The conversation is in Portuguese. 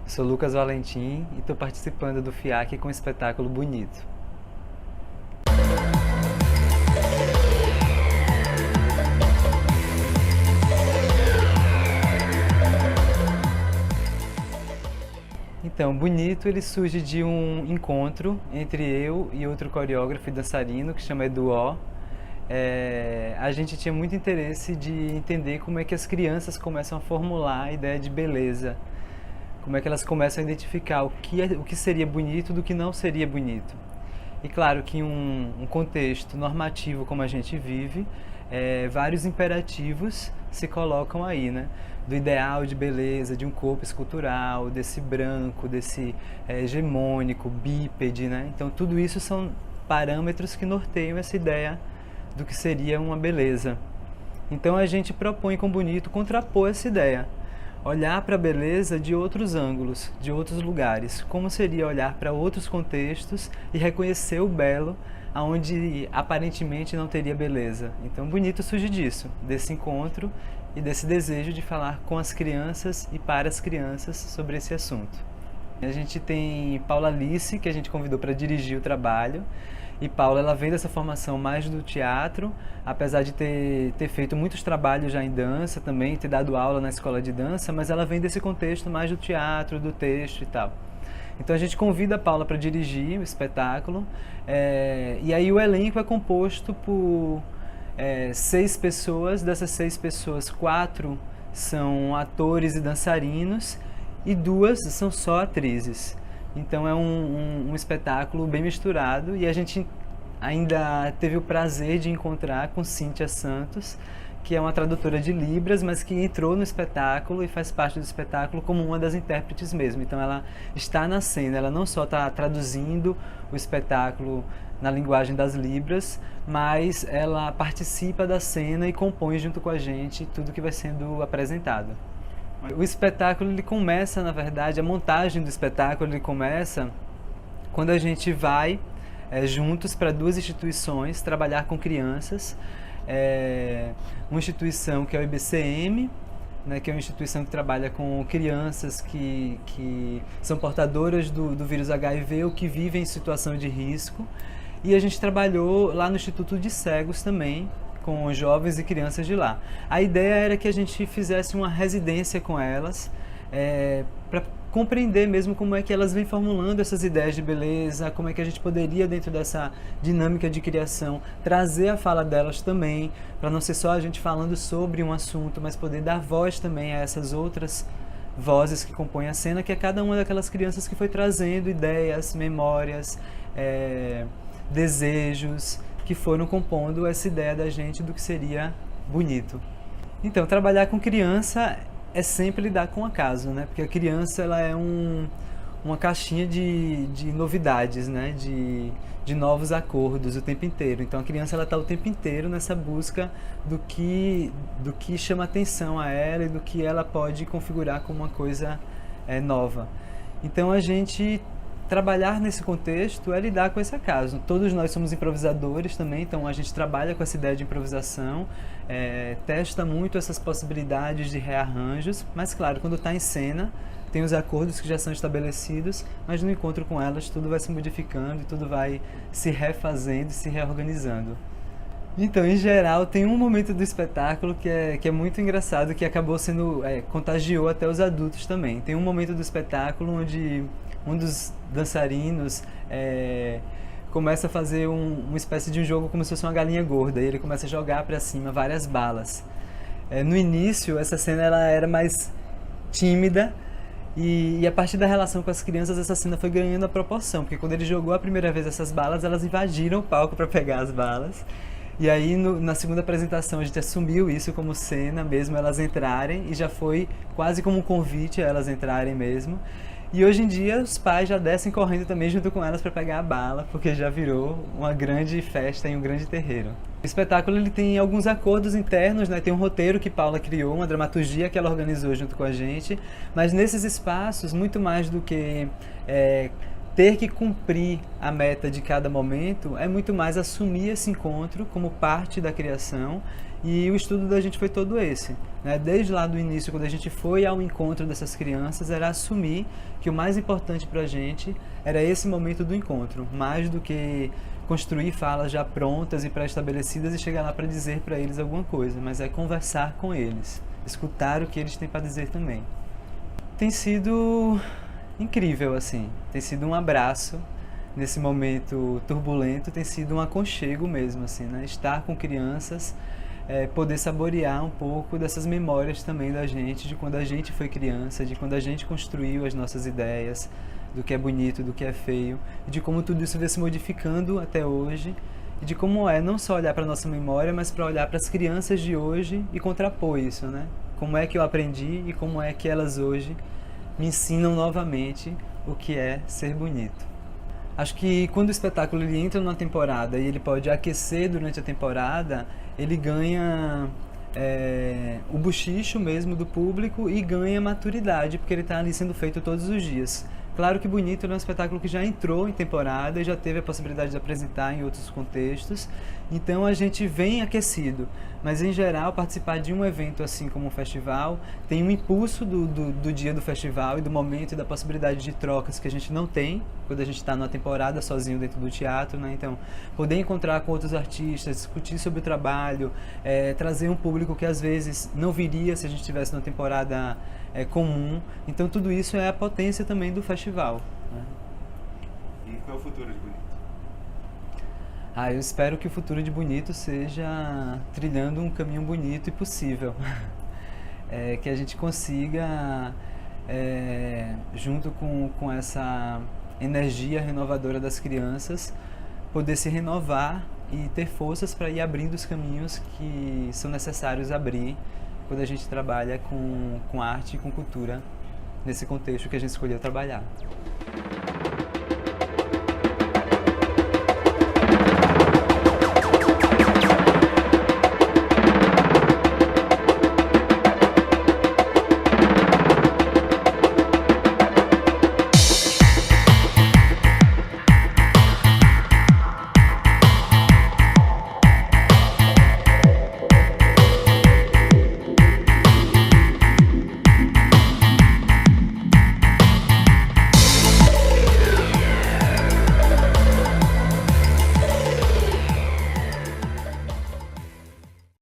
Sou Lucas Valentim e estou participando do FIAC com o espetáculo Bonito. Então, Bonito ele surge de um encontro entre eu e outro coreógrafo e dançarino que chama Eduó. A gente tinha muito interesse de entender como é que as crianças começam a formular a ideia de beleza, como é que elas começam a identificar o que seria bonito do que não seria bonito. E claro que em um contexto normativo como a gente vive, vários imperativos se colocam aí, né? Do ideal de beleza, de um corpo escultural, desse branco, desse hegemônico, bípede, né? Então tudo isso são parâmetros que norteiam essa ideia do que seria uma beleza. Então a gente propõe com Bonito contrapor essa ideia, olhar para a beleza de outros ângulos, de outros lugares, como seria olhar para outros contextos e reconhecer o belo onde aparentemente não teria beleza. Então Bonito surge disso, desse encontro e desse desejo de falar com as crianças e para as crianças sobre esse assunto. A gente tem Paula Alice, que a gente convidou para dirigir o trabalho. E Paula, ela vem dessa formação mais do teatro, apesar de ter feito muitos trabalhos já em dança também, ter dado aula na escola de dança, mas ela vem desse contexto mais do teatro, do texto e tal. Então a gente convida a Paula para dirigir o espetáculo, e aí o elenco é composto por 6 pessoas, dessas 6 pessoas, 4 são atores e dançarinos, e 2 são só atrizes. Então é um espetáculo bem misturado e a gente ainda teve o prazer de encontrar com Cíntia Santos, que é uma tradutora de Libras, mas que entrou no espetáculo e faz parte do espetáculo como uma das intérpretes mesmo. Então ela está na cena, ela não só está traduzindo o espetáculo na linguagem das Libras, mas ela participa da cena e compõe junto com a gente tudo que vai sendo apresentado. O espetáculo ele começa, na verdade, a montagem do espetáculo ele começa quando a gente vai juntos para 2 instituições trabalhar com crianças. Uma instituição que é o IBCM, né, que é uma instituição que trabalha com crianças que são portadoras do vírus HIV ou que vivem em situação de risco. E a gente trabalhou lá no Instituto de Cegos também, com jovens e crianças de lá. A ideia era que a gente fizesse uma residência com elas, para compreender mesmo como é que elas vêm formulando essas ideias de beleza, como é que a gente poderia, dentro dessa dinâmica de criação, trazer a fala delas também, para não ser só a gente falando sobre um assunto, mas poder dar voz também a essas outras vozes que compõem a cena, que é cada uma daquelas crianças que foi trazendo ideias, memórias, desejos, que foram compondo essa ideia da gente do que seria bonito. Então, trabalhar com criança é sempre lidar com o acaso, né? Porque a criança ela é uma caixinha de novidades, né? De novos acordos o tempo inteiro. Então, a criança ela está o tempo inteiro nessa busca do que chama atenção a ela e do que ela pode configurar como uma coisa nova. Então, a gente trabalhar nesse contexto é lidar com esse acaso. Todos nós somos improvisadores também, então a gente trabalha com essa ideia de improvisação, testa muito essas possibilidades de rearranjos, mas claro, quando está em cena, tem os acordos que já são estabelecidos, mas no encontro com elas tudo vai se modificando e tudo vai se refazendo e se reorganizando. Então, em geral, tem um momento do espetáculo que é muito engraçado, que acabou sendo, contagiou até os adultos também. Tem um momento do espetáculo onde um dos dançarinos começa a fazer uma espécie de um jogo como se fosse uma galinha gorda, e ele começa a jogar para cima várias balas. No início, essa cena ela era mais tímida, e a partir da relação com as crianças, essa cena foi ganhando a proporção, porque quando ele jogou a primeira vez essas balas, elas invadiram o palco para pegar as balas. E aí, na segunda apresentação, a gente assumiu isso como cena mesmo, elas entrarem, e já foi quase como um convite a elas entrarem mesmo. E hoje em dia, os pais já descem correndo também junto com elas para pegar a bala, porque já virou uma grande festa em um grande terreiro. O espetáculo ele tem alguns acordos internos, né? Tem um roteiro que Paula criou, uma dramaturgia que ela organizou junto com a gente, mas nesses espaços, muito mais do que ter que cumprir a meta de cada momento é muito mais assumir esse encontro como parte da criação, e o estudo da gente foi todo esse, né? Desde lá do início, quando a gente foi ao encontro dessas crianças, era assumir que o mais importante para a gente era esse momento do encontro, mais do que construir falas já prontas e pré-estabelecidas e chegar lá para dizer para eles alguma coisa, mas é conversar com eles, escutar o que eles têm para dizer também. Tem sido incrível, assim, tem sido um abraço nesse momento turbulento, tem sido um aconchego mesmo, assim, né? Estar com crianças, poder saborear um pouco dessas memórias também da gente, de quando a gente foi criança, de quando a gente construiu as nossas ideias, do que é bonito, do que é feio, e de como tudo isso vem se modificando até hoje, e de como é não só olhar para a nossa memória, mas para olhar para as crianças de hoje e contrapor isso, né? Como é que eu aprendi e como é que elas hoje me ensinam novamente o que é ser bonito. Acho que quando o espetáculo ele entra numa temporada e ele pode aquecer durante a temporada, ele ganha o bochicho mesmo do público e ganha maturidade, porque ele está ali sendo feito todos os dias. Claro que Bonito é um espetáculo que já entrou em temporada e já teve a possibilidade de apresentar em outros contextos, então a gente vem aquecido. Mas em geral, participar de um evento assim como um festival tem um impulso do dia do festival e do momento e da possibilidade de trocas que a gente não tem quando a gente está numa temporada sozinho dentro do teatro, né? Então, poder encontrar com outros artistas, discutir sobre o trabalho, trazer um público que às vezes não viria se a gente estivesse numa temporada comum. Então, tudo isso é a potência também do festival, né? E qual é o futuro de Bonito? Eu espero que o futuro de Bonito seja trilhando um caminho bonito e possível. Que a gente consiga, junto com essa energia renovadora das crianças, poder se renovar e ter forças para ir abrindo os caminhos que são necessários abrir quando a gente trabalha com arte e com cultura nesse contexto que a gente escolheu trabalhar.